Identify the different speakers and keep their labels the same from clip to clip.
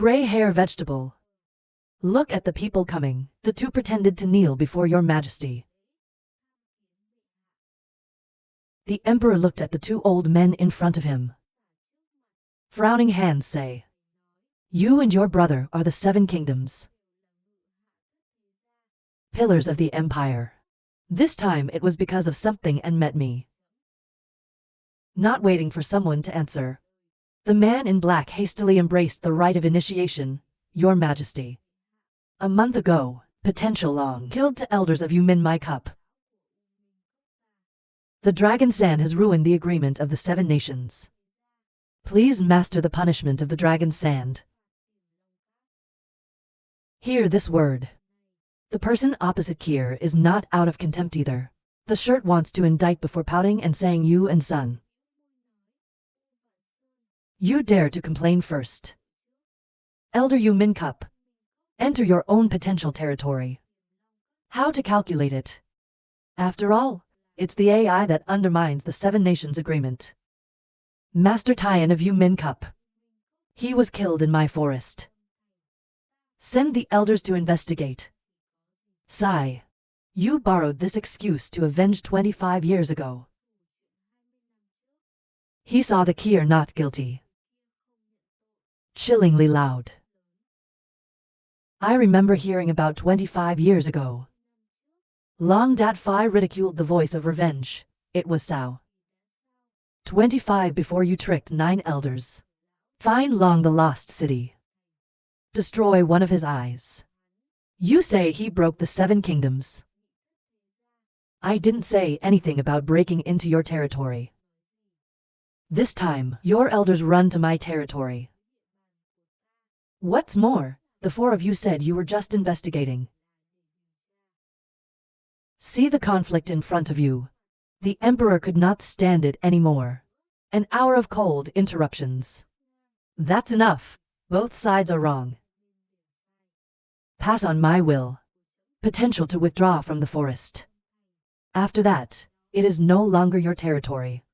Speaker 1: Gray hair vegetable. Look at the people coming. The two pretended to kneel before your majesty. The emperor looked at the two old men in front of him. Frowning hands say, "You and your brother are the 7 kingdoms. Pillars of the empire. This time it was because of something and met me." Not waiting for someone to answer, the man in black hastily embraced the rite of initiation. "Your majesty. A month ago, potential long killed 2 elders of you min my cup. The dragon sand has ruined the agreement of the 7 nations. Please master the punishment of the dragon sand. Hear this word." The person opposite Kier is not out of contempt either. The shirt wants to indict before pouting and saying you and son. You dare to complain first. Elder Yu Min Cup. Enter your own potential territory. How to calculate it? After all, it's the AI that undermines the 7 nations agreement. Master Tyan of Yu Min Cup. He was killed in my forest. Send the elders to investigate. Sigh. You borrowed this excuse to avenge 25 years ago. He saw the Kier not guilty. Chillingly loud. I remember hearing about 25 years ago. Long Dat Phi ridiculed the voice of revenge. It was Sao. 25 before you tricked 9 elders. Find Long the lost city. Destroy one of his eyes. You say he broke the 7 kingdoms. I didn't say anything about breaking into your territory. This time, your elders run to my territory. What's more, the 4 of you said you were just investigating. See the conflict in front of you. The emperor could not stand it anymore. An hour of cold interruptions. That's enough. Both sides are wrong. Pass on my will. Potential to withdraw from the forest. After that, it is no longer your territory.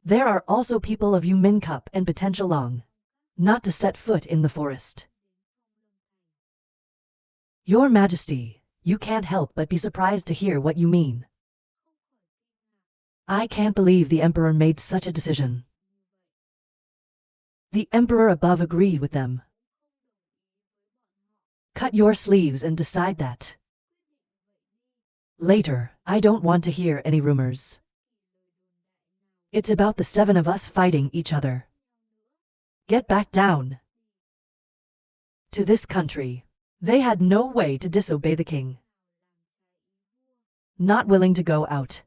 Speaker 1: There are also people of Yu Min Cup and potential Long. Not to set foot in the forest. Your Majesty, you can't help but be surprised to hear what you mean. I can't believe the Emperor made such a decision. The Emperor above agreed with them. Cut your sleeves and decide that. Later, I don't want to hear any rumors. It's about the 7 of us fighting each other. Get back down. To this country, they had no way to disobey the king. Not willing to go out.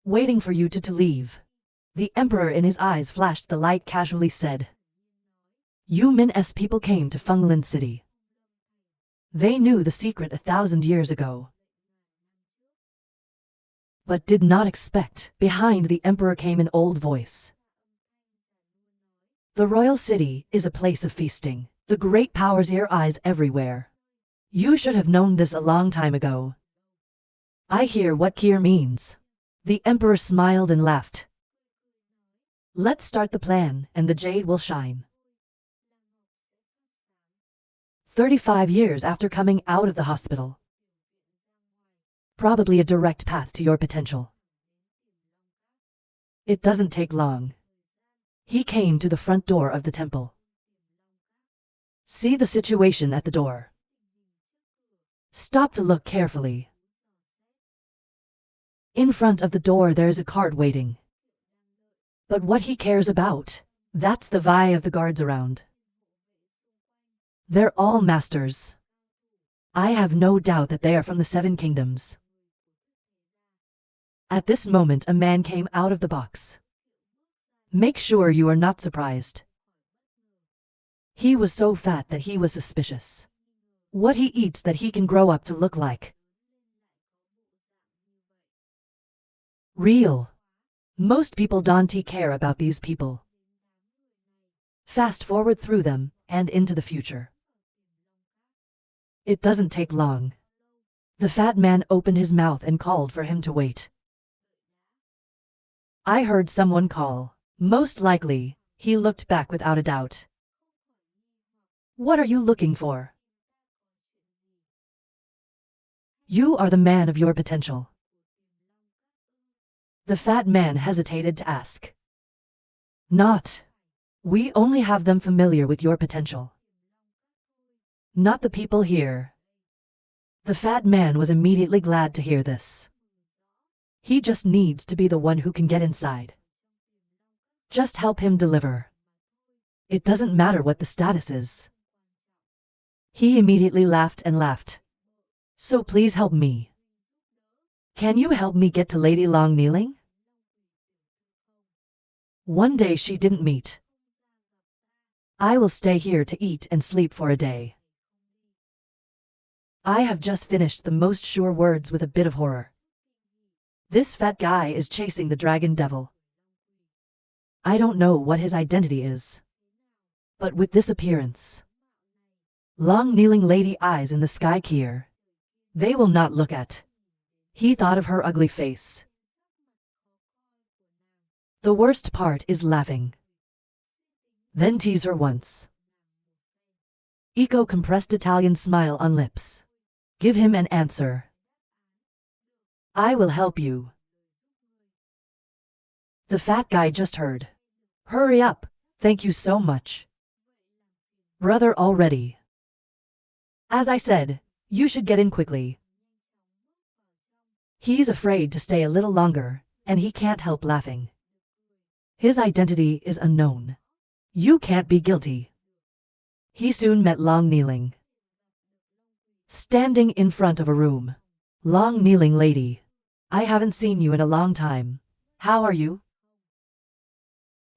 Speaker 1: Waiting for you to leave. The emperor in his eyes flashed the light casually said. Yu Min's people came to Fenglan City. They knew the secret 1,000 years ago. But did not expect, behind the emperor came an old voice. The royal city is a place of feasting. The great powers ear eyes everywhere. You should have known this a long time ago. I hear what Kier means. The emperor smiled and laughed. Let's start the plan, and the jade will shine. 35 years after coming out of the hospital. Probably a direct path to your potential. It doesn't take long. He came to the front door of the temple. See the situation at the door. Stop to look carefully. In front of the door there's a cart waiting. But what he cares about, that's the vi of the guards around. They're all masters. I have no doubt that they are from the 7 kingdoms. At this moment a man came out of the box. Make sure you are not surprised. He was so fat that he was suspicious. What he eats that he can grow up to look like. Real. Most people don't care about these people. Fast forward through them, and into the future. It doesn't take long. The fat man opened his mouth and called for him to wait. I heard someone call. Most likely, He looked back without a doubt. What are you looking for? You are the man of your potential. The fat man hesitated to ask. Not. We only have them familiar with your potential. Not the people here. The fat man was immediately glad to hear this. He just needs to be the one who can get inside. Just help him deliver. It doesn't matter what the status is. He immediately laughed and laughed. So please help me. Can you help me get to Lady Long Kneeling? One day she didn't meet. I will stay here to eat and sleep for a day. I have just finished the most sure words with a bit of horror. This fat guy is chasing the dragon devil. I don't know what his identity is. But with this appearance. Long kneeling lady eyes in the sky here. They will not look at. He thought of her ugly face. The worst part is laughing. Then tease her once. Compressed Italian smile on lips. Give him an answer. I will help you. The fat guy just heard. Hurry up, thank you so much. Brother already. As I said, you should get in quickly. He's afraid to stay a little longer, and he can't help laughing. His identity is unknown. You can't be guilty. He soon met Long Kneeling. Standing in front of a room. Long Kneeling lady. I haven't seen you in a long time. How are you?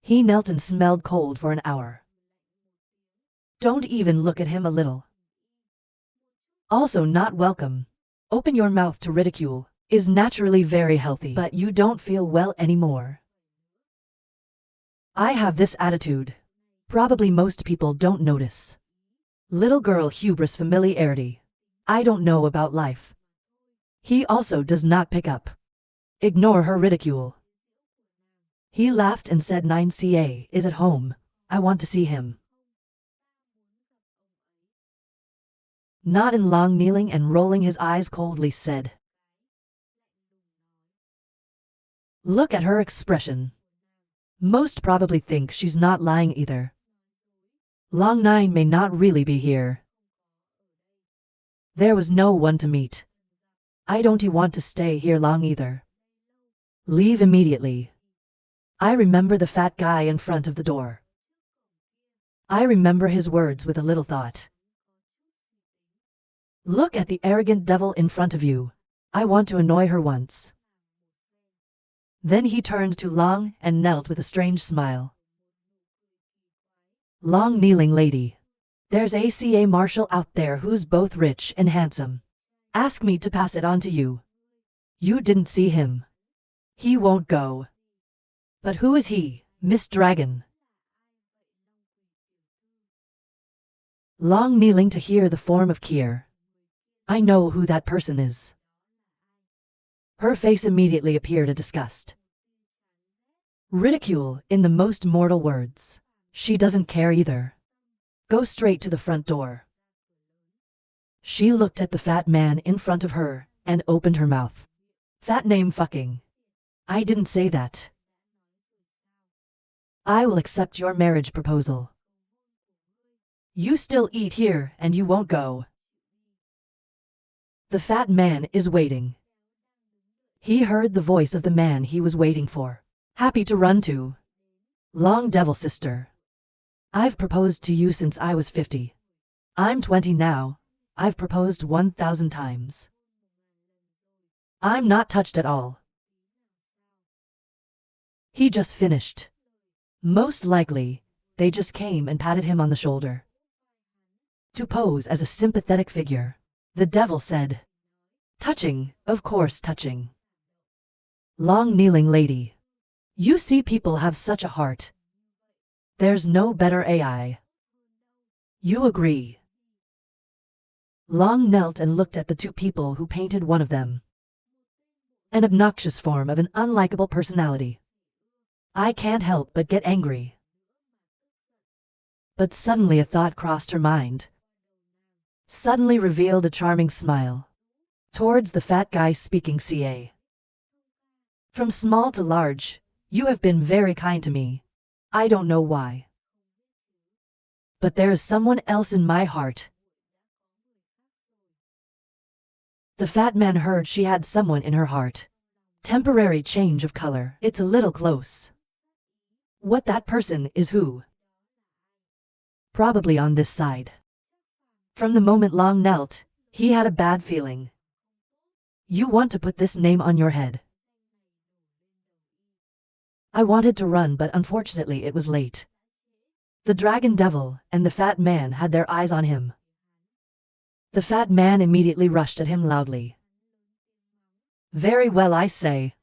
Speaker 1: He knelt and smelled cold for an hour. Don't even look at him a little. Also not welcome. Open your mouth to ridicule. Is naturally very healthy, but you don't feel well anymore. I have this attitude. Probably most people don't notice. Little girl hubris familiarity. I don't know about life. He also does not pick up. Ignore her ridicule. He laughed and said 9ca is at home. I want to see him. Not in Long Kneeling and rolling his eyes coldly said. Look at her expression. Most probably think she's not lying either. Long Nine may not really be here. There was no one to meet. I don't want to stay here long either. Leave immediately. I remember the fat guy in front of the door. I remember his words with a little thought. Look at the arrogant devil in front of you. I want to annoy her once. Then he turned to Long and knelt with a strange smile. Long Kneeling lady. There's a CA marshal out there who's both rich and handsome. Ask me to pass it on to you. You didn't see him. He won't go. But who is he, Miss Dragon? Long Kneeling to hear the form of Kier. I know who that person is. Her face immediately appeared a disgust. Ridicule in the most mortal words. She doesn't care either. Go straight to the front door. She looked at the fat man in front of her and opened her mouth. Fat name fucking. I didn't say that. I will accept your marriage proposal. You still eat here and you won't go. The fat man is waiting. He heard the voice of the man he was waiting for. Happy to run to. Long devil sister. I've proposed to you since I was 50. I'm 20 now. I've proposed 1,000 times. I'm not touched at all. He just finished. Most likely, they just came and patted him on the shoulder. To pose as a sympathetic figure. The devil said. Touching, of course touching. Long Kneeling lady. You see people have such a heart. There's no better AI. You agree. Long knelt and looked at the two people who painted one of them. An obnoxious form of an unlikable personality. I can't help but get angry. But suddenly a thought crossed her mind. Suddenly revealed a charming smile. Towards the fat guy speaking CA. From small to large, you have been very kind to me. I don't know why. But there is someone else in my heart. The fat man heard she had someone in her heart. Temporary change of color. It's a little close. What that person is who? Probably on this side. From the moment Long knelt, he had a bad feeling. You want to put this name on your head. I wanted to run, but unfortunately it was late. The dragon devil and the fat man had their eyes on him. The fat man immediately rushed at him loudly. Very well, I say.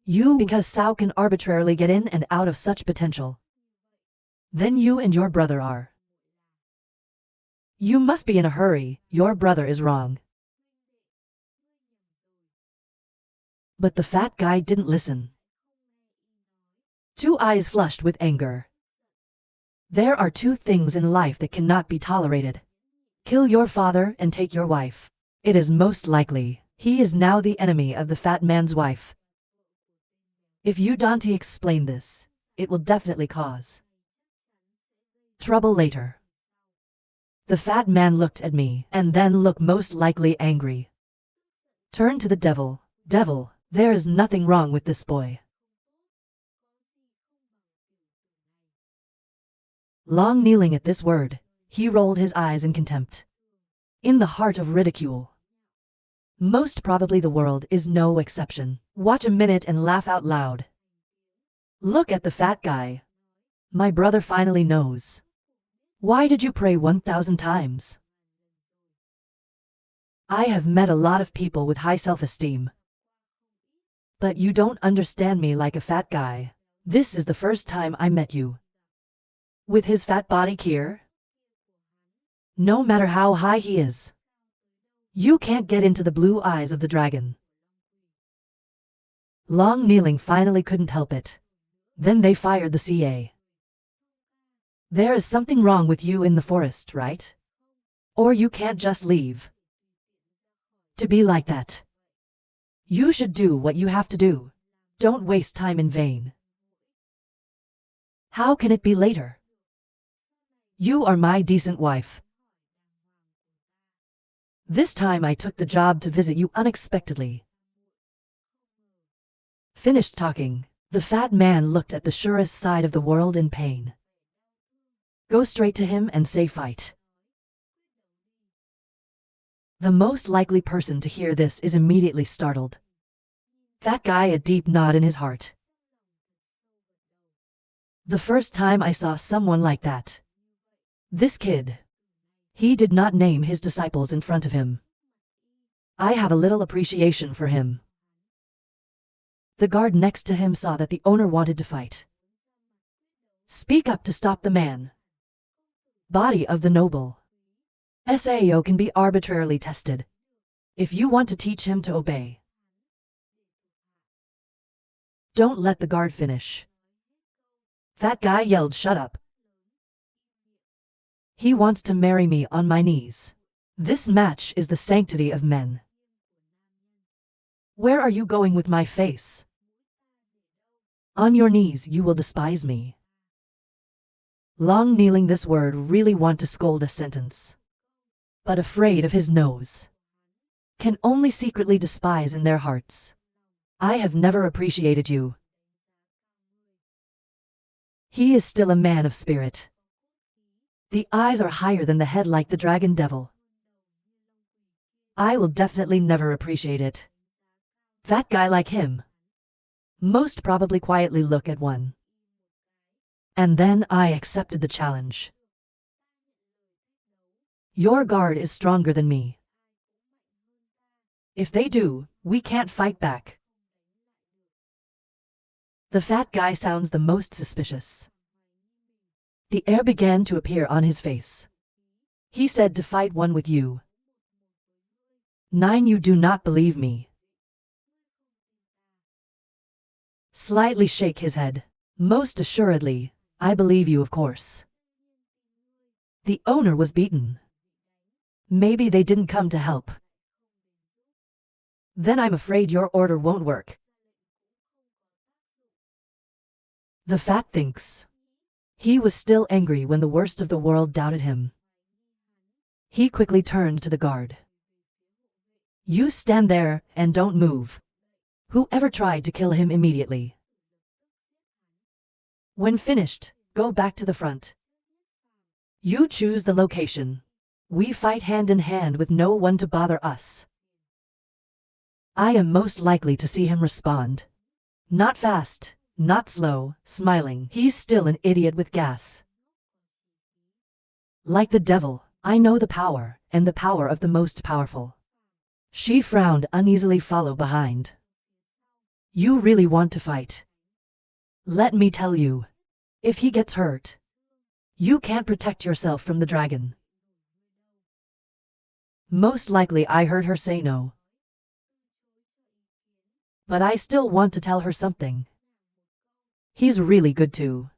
Speaker 1: You, because Sao can arbitrarily get in and out of such potential. Then you and your brother are. You must be in a hurry, your brother is wrong. But the fat guy didn't listen. Two eyes flushed with anger. There are two things in life that cannot be tolerated. Kill your father and take your wife. It is most likely he is now the enemy of the fat man's wife. If you don't explain this, it will definitely cause trouble later. The fat man looked at me and then looked most likely angry. Turn to the devil. Devil, there is nothing wrong with this boy. Long kneeling at this word, he rolled his eyes in contempt. In the heart of ridicule. Most probably the world is no exception. Watch a minute and laugh out loud. Look at the fat guy. My brother finally knows. Why did you pray 1,000 times? I have met a lot of people with high self-esteem. But you don't understand me like a fat guy. This is the first time I met you. With his fat body here? No matter how high he is, you can't get into the blue eyes of the dragon. Long kneeling finally couldn't help it. Then they fired the CA. There is something wrong with you in the forest, right? Or you can't just leave. To be like that. You should do what you have to do. Don't waste time in vain. How can it be later? You are my decent wife. This time I took the job to visit you unexpectedly. Finished talking, the fat man looked at the surest side of the world in pain. Go straight to him and say fight. The most likely person to hear this is immediately startled. Fat guy, a deep nod in his heart. The first time I saw someone like that. This kid. He did not name his disciples in front of him. I have a little appreciation for him. The guard next to him saw that the owner wanted to fight. Speak up to stop the man. Body of the noble. SAO can be arbitrarily tested. If you want to teach him to obey. Don't let the guard finish. Fat guy yelled, shut up. He wants to marry me on my knees. This match is the sanctity of men. Where are you going with my face? On your knees you will despise me. Long kneeling, this word really want to scold a sentence. But afraid of his nose. Can only secretly despise in their hearts. I have never appreciated you. He is still a man of spirit. The eyes are higher than the head like the dragon devil. I will definitely never appreciate it. Fat guy like him. Most probably quietly look at one. And then I accepted the challenge. Your guard is stronger than me. If they do, we can't fight back. The fat guy sounds the most suspicious. The air began to appear on his face. He said to fight one with you. 9, you do not believe me. Slightly shake his head. Most assuredly, I believe you, of course. The owner was beaten. Maybe they didn't come to help. Then I'm afraid your order won't work. The fat thinks. He was still angry when the worst of the world doubted him. He quickly turned to the guard. You stand there and don't move. Whoever tried to kill him immediately. When finished, go back to the front. You choose the location. We fight hand in hand with no one to bother us. I am most likely to see him respond. Not fast, not slow, smiling. He's still an idiot with gas. Like the devil, I know the power, and the power of the most powerful. She frowned uneasily, follow behind. You really want to fight? Let me tell you. If he gets hurt, you can't protect yourself from the dragon. Most likely I heard her say no. But I still want to tell her something. He's really good too.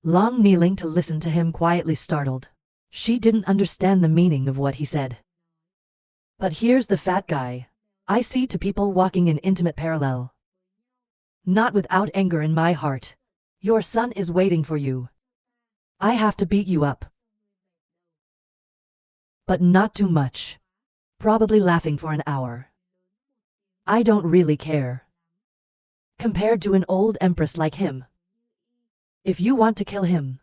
Speaker 1: Long kneeling to listen to him, quietly startled. She didn't understand the meaning of what he said. But here's the fat guy. I see two people walking in intimate parallel. Not without anger in my heart. Your son is waiting for you. I have to beat you up. But not too much. Probably laughing for an hour. I don't really care. Compared to an old empress like him. If you want to kill him,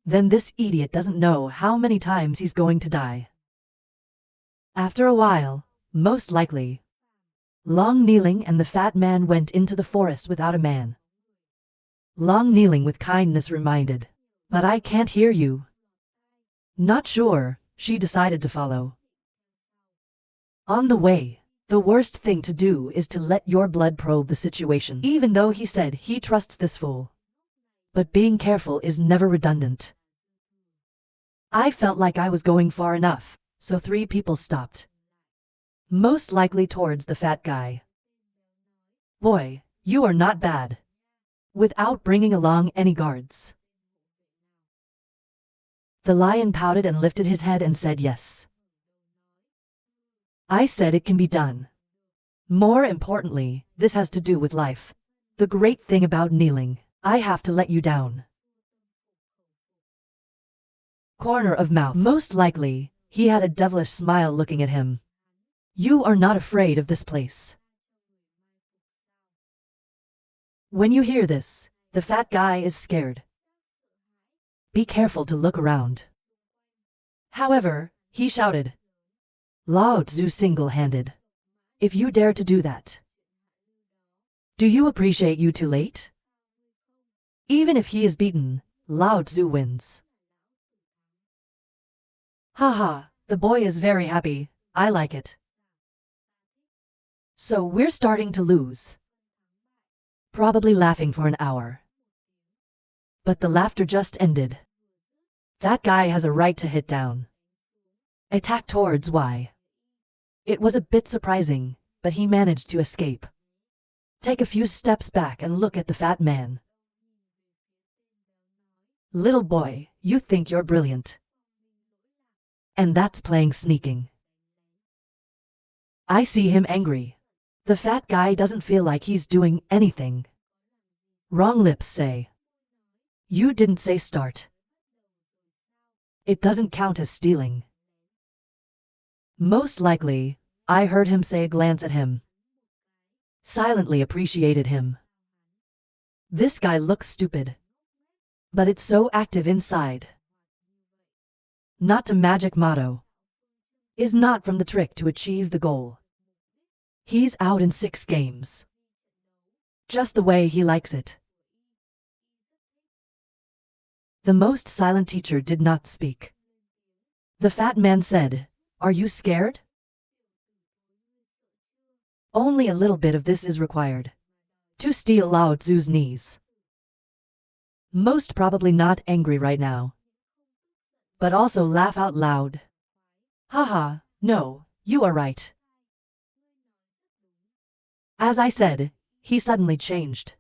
Speaker 1: then this idiot doesn't know how many times he's going to die. After a while, most likely. Long kneeling and the fat man went into the forest without a man. Long kneeling with kindness reminded. But I can't hear you. Not sure, she decided to follow. On the way, the worst thing to do is to let your blood probe the situation. Even though he said he trusts this fool. But being careful is never redundant. I felt like I was going far enough, so 3 people stopped. Most likely towards the fat guy. Boy, you are not bad. Without bringing along any guards. The lion pouted and lifted his head and said yes. I said it can be done. More importantly, this has to do with life. The great thing about kneeling, I have to let you down. Corner of mouth. Most likely, he had a devilish smile looking at him. You are not afraid of this place. When you hear this, the fat guy is scared. Be careful to look around. However, he shouted. Lao Tzu single-handed. If you dare to do that. Do you appreciate you too late? Even if he is beaten, Lao Tzu wins. Haha, the boy is very happy, I like it. So we're starting to lose. Probably laughing for an hour. But the laughter just ended. That guy has a right to hit down. Attack towards Y. It was a bit surprising, but he managed to escape. Take a few steps back and look at the fat man. Little boy, you think you're brilliant. And that's playing sneaking. I see him angry. The fat guy doesn't feel like he's doing anything. Wrong lips say. You didn't say start. It doesn't count as stealing. Most likely, I heard him say, glance at him. Silently appreciated him. This guy looks stupid. But it's so active inside. Not to magic motto. Is not from the trick to achieve the goal. He's out in 6 games. Just the way he likes it. The most silent teacher did not speak. The fat man said, are you scared? Only a little bit of this is required. To steal Lao Tzu's knees. Most probably not angry right now. But also laugh out loud. Haha, no, you are right. As I said, he suddenly changed.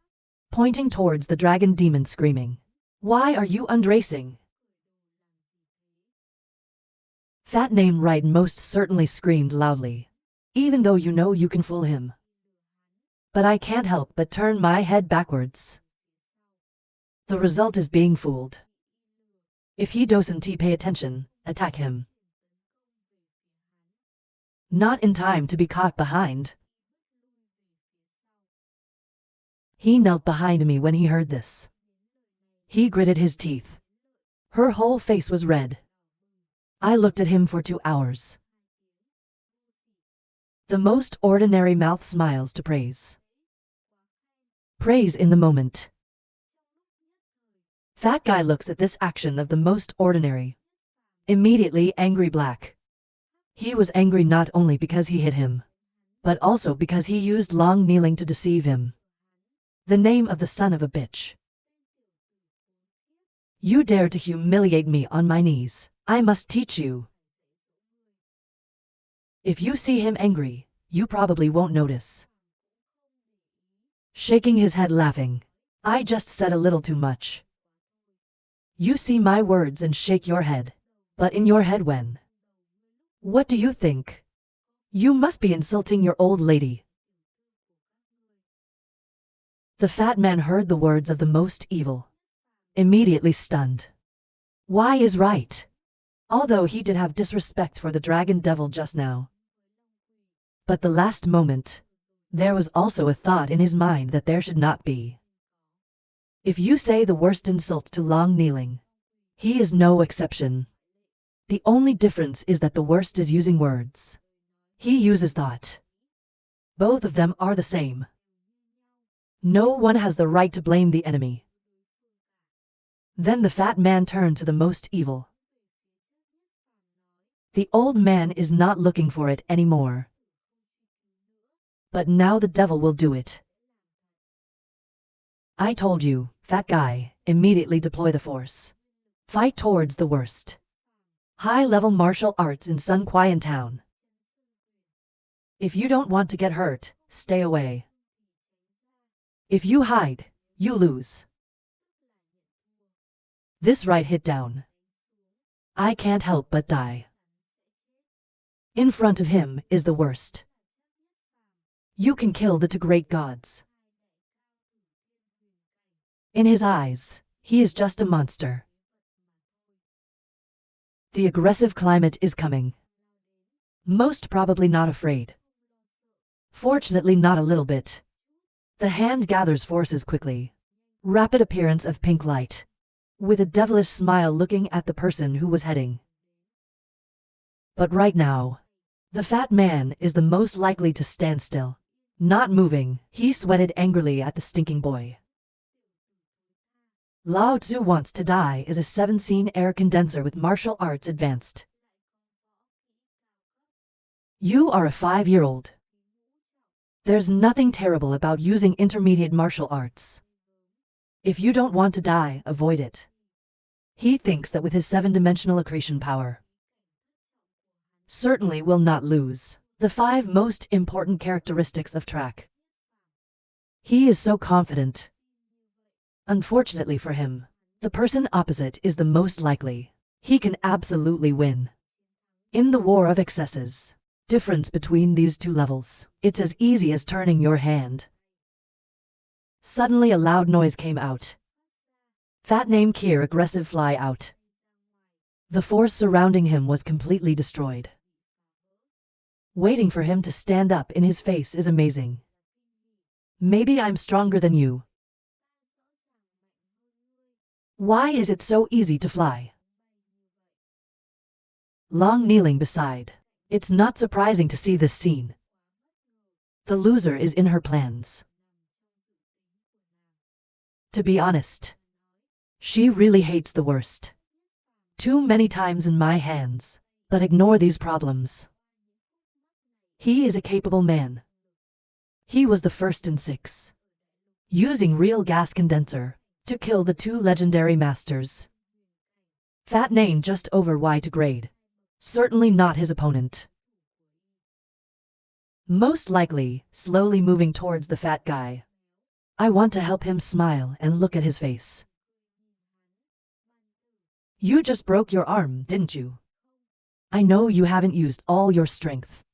Speaker 1: Pointing towards the dragon demon screaming. Why are you undracing? Fat name right most certainly screamed loudly. Even though you know you can fool him. But I can't help but turn my head backwards. The result is being fooled. If he doesn't pay attention, attack him. Not in time to be caught behind. He knelt behind me when he heard this. He gritted his teeth. Her whole face was red. I looked at him for 2 hours. The most ordinary mouth smiles to praise. Praise in the moment. Fat guy looks at this action of the most ordinary. Immediately angry black. He was angry not only because he hit him, but also because he used long kneeling to deceive him. The name of the son of a bitch. You dare to humiliate me on my knees. I must teach you. If you see him angry, you probably won't notice. Shaking his head laughing. I just said a little too much. You see my words and shake your head. But in your head when? What do you think? You must be insulting your old lady. The fat man heard the words of the most evil. Immediately stunned. Why is right? Although he did have disrespect for the dragon devil just now. But the last moment, there was also a thought in his mind that there should not be. If you say the worst insult to long kneeling, he is no exception. The only difference is that the worst is using words. He uses thought. Both of them are the same. No one has the right to blame the enemy. Then the fat man turned to the most evil. The old man is not looking for it anymore. But now the devil will do it. I told you, fat guy, immediately deploy the force. Fight towards the worst. High-level martial arts in Sun Qian Town. If you don't want to get hurt, stay away. If you hide, you lose. This right hit down. I can't help but die. In front of him is the worst. You can kill the two great gods. In his eyes, he is just a monster. The aggressive climate is coming. Most probably not afraid. Fortunately not a little bit. The hand gathers forces quickly. Rapid appearance of pink light. With a devilish smile looking at the person who was heading. But right now, the fat man is the most likely to stand still. Not moving, he sweated angrily at the stinking boy. Lao Tzu Wants to Die is a 7-scene air condenser with martial arts advanced. You are a 5-year-old. There's nothing terrible about using intermediate martial arts. If you don't want to die, avoid it. He thinks that with his 7-dimensional accretion power, certainly will not lose. The 5 most important characteristics of track. He is so confident. Unfortunately for him, the person opposite is the most likely. He can absolutely win. In the war of excesses, difference between these two levels, it's as easy as turning your hand. Suddenly a loud noise came out. Fat name Kier aggressive fly out. The force surrounding him was completely destroyed. Waiting for him to stand up in his face is amazing. Maybe I'm stronger than you. Why is it so easy to fly? Long kneeling beside. It's not surprising to see this scene. The loser is in her plans. To be honest, she really hates the worst. Too many times in my hands, but ignore these problems. He is a capable man. He was the first in 6. Using real gas condenser to kill the 2 legendary masters. Fat name just over Y to grade. Certainly not his opponent. Most likely, slowly moving towards the fat guy. I want to help him smile and look at his face. You just broke your arm, didn't you? I know you haven't used all your strength.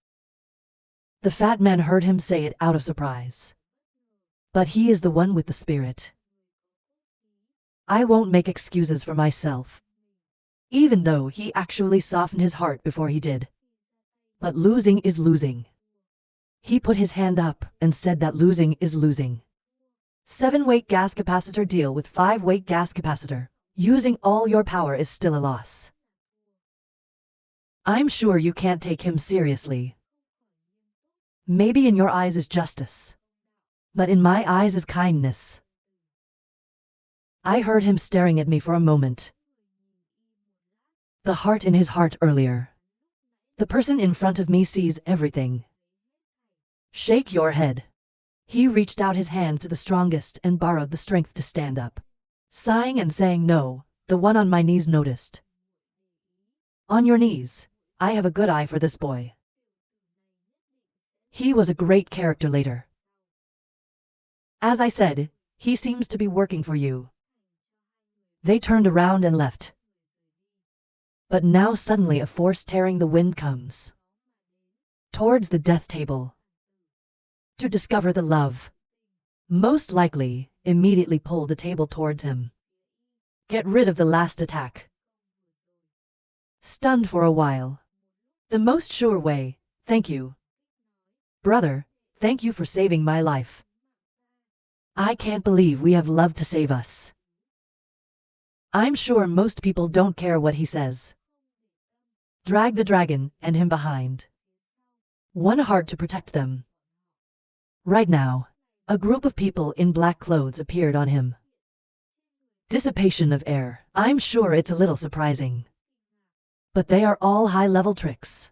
Speaker 1: The fat man heard him say it out of surprise. But he is the one with the spirit. I won't make excuses for myself. Even though he actually softened his heart before he did. But losing is losing. He put his hand up and said that losing is losing. 7-weight gas capacitor deal with 5-weight gas capacitor. Using all your power is still a loss. I'm sure you can't take him seriously. Maybe in your eyes is justice. But in my eyes is kindness. I heard him staring at me for a moment. The heart in his heart earlier. The person in front of me sees everything. Shake your head. He reached out his hand to the strongest and borrowed the strength to stand up. Sighing and saying no, the one on my knees noticed. On your knees. I have a good eye for this boy. He was a great character later. As I said, he seems to be working for you. They turned around and left. But now suddenly a force tearing the wind comes. Towards the death table. To discover the love. Most likely, immediately pull the table towards him. Get rid of the last attack. Stunned for a while. The most sure way, thank you. Brother, thank you for saving my life. I can't believe we have love to save us. I'm sure most people don't care what he says. Drag the dragon and him behind. One heart to protect them. Right now, a group of people in black clothes appeared on him. Dissipation of air. I'm sure it's a little surprising. But they are all high-level tricks.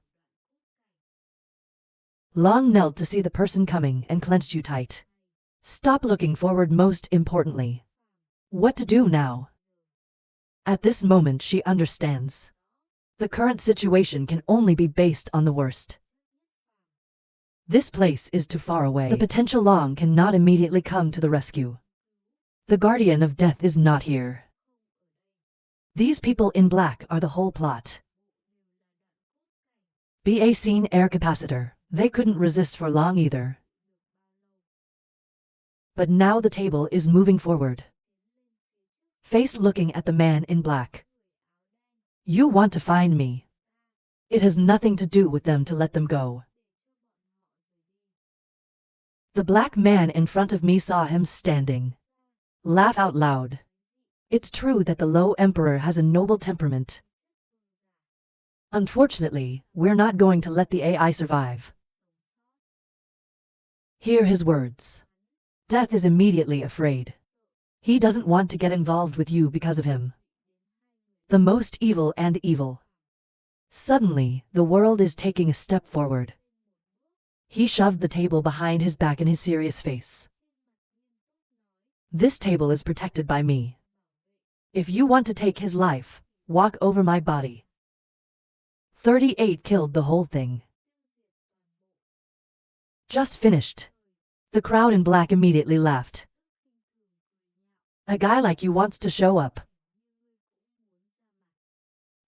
Speaker 1: Long knelt to see the person coming and clenched you tight. Stop looking forward, most importantly. What to do now? At this moment she understands. The current situation can only be based on the worst. This place is too far away. The potential Long cannot immediately come to the rescue. The guardian of death is not here. These people in black are the whole plot. BA scene air capacitor. They couldn't resist for long either. But now the table is moving forward. Face looking at the man in black. You want to find me. It has nothing to do with them to let them go. The black man in front of me saw him standing. Laugh out loud. It's true that the low emperor has a noble temperament. Unfortunately, we're not going to let the AI survive. Hear his words. Death is immediately afraid. He doesn't want to get involved with you because of him. The most evil and evil. Suddenly, the world is taking a step forward. He shoved the table behind his back in his serious face. This table is protected by me. If you want to take his life, walk over my body. 38 killed the whole thing. Just finished. The crowd in black immediately laughed. A guy like you wants to show up.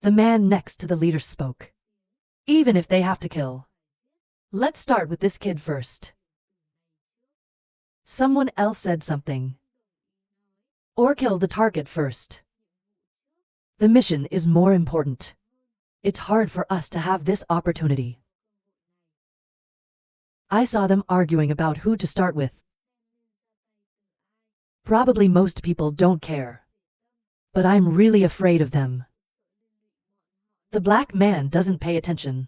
Speaker 1: The man next to the leader spoke. Even if they have to kill. Let's start with this kid first. Someone else said something. Or kill the target first. The mission is more important. It's hard for us to have this opportunity. I saw them arguing about who to start with. Probably most people don't care. But I'm really afraid of them. The black man doesn't pay attention.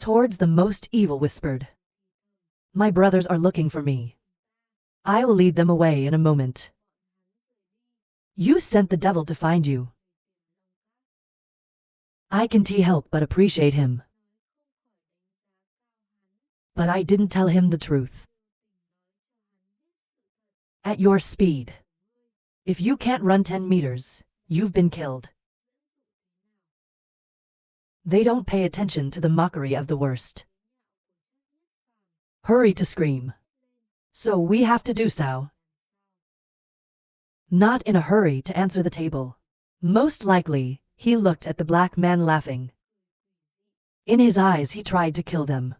Speaker 1: Towards the most evil whispered. My brothers are looking for me. I will lead them away in a moment. You sent the devil to find you. I can't help but appreciate him. But I didn't tell him the truth. At your speed. If you can't run 10 meters, you've been killed. They don't pay attention to the mockery of the worst. Hurry to scream. So we have to do so. Not in a hurry to answer the table. Most likely, he looked at the black man laughing. In his eyes he tried to kill them.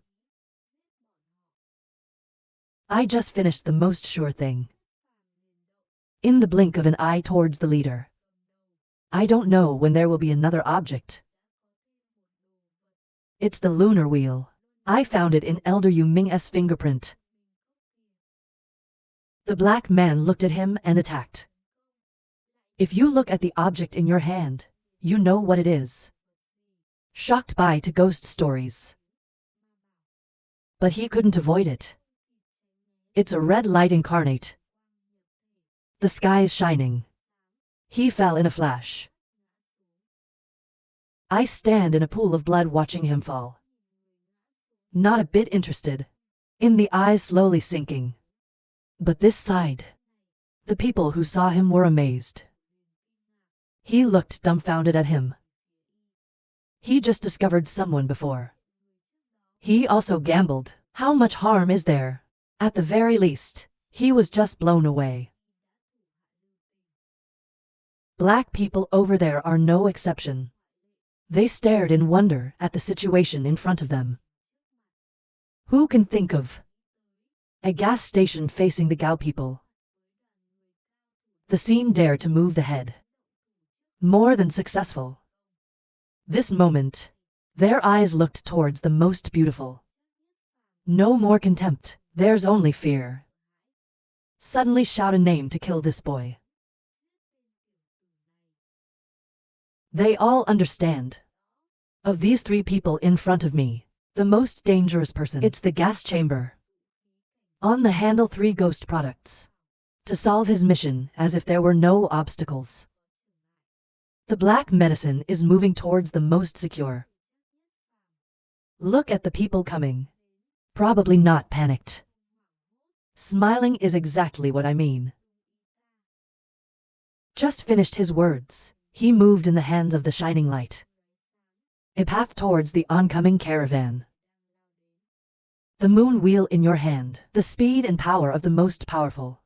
Speaker 1: I just finished the most sure thing. In the blink of an eye towards the leader. I don't know when there will be another object. It's the lunar wheel. I found it in Elder Yu Ming's fingerprint. The black man looked at him and attacked. If you look at the object in your hand, you know what it is. Shocked by to ghost stories. But he couldn't avoid it. It's a red light incarnate. The sky is shining. He fell in a flash. I stand in a pool of blood watching him fall. Not a bit interested. In the eyes slowly sinking. But this side. The people who saw him were amazed. He looked dumbfounded at him. He just discovered someone before. He also gambled. How much harm is there? At the very least, he was just blown away. Black people over there are no exception. They stared in wonder at the situation in front of them. Who can think of a gas station facing the Gao people? The scene dared to move the head. More than successful. This moment, their eyes looked towards the most beautiful. No more contempt, there's only fear. Suddenly shout a name to kill this boy. They all understand. Of these three people in front of me, the most dangerous person, it's the gas chamber. On the handle 3 ghost products. To solve his mission as if there were no obstacles. The black medicine is moving towards the most secure. Look at the people coming. Probably not panicked. Smiling is exactly what I mean. Just finished his words. He moved in the hands of the shining light. A path towards the oncoming caravan. The moon wheel in your hand, the speed and power of the most powerful.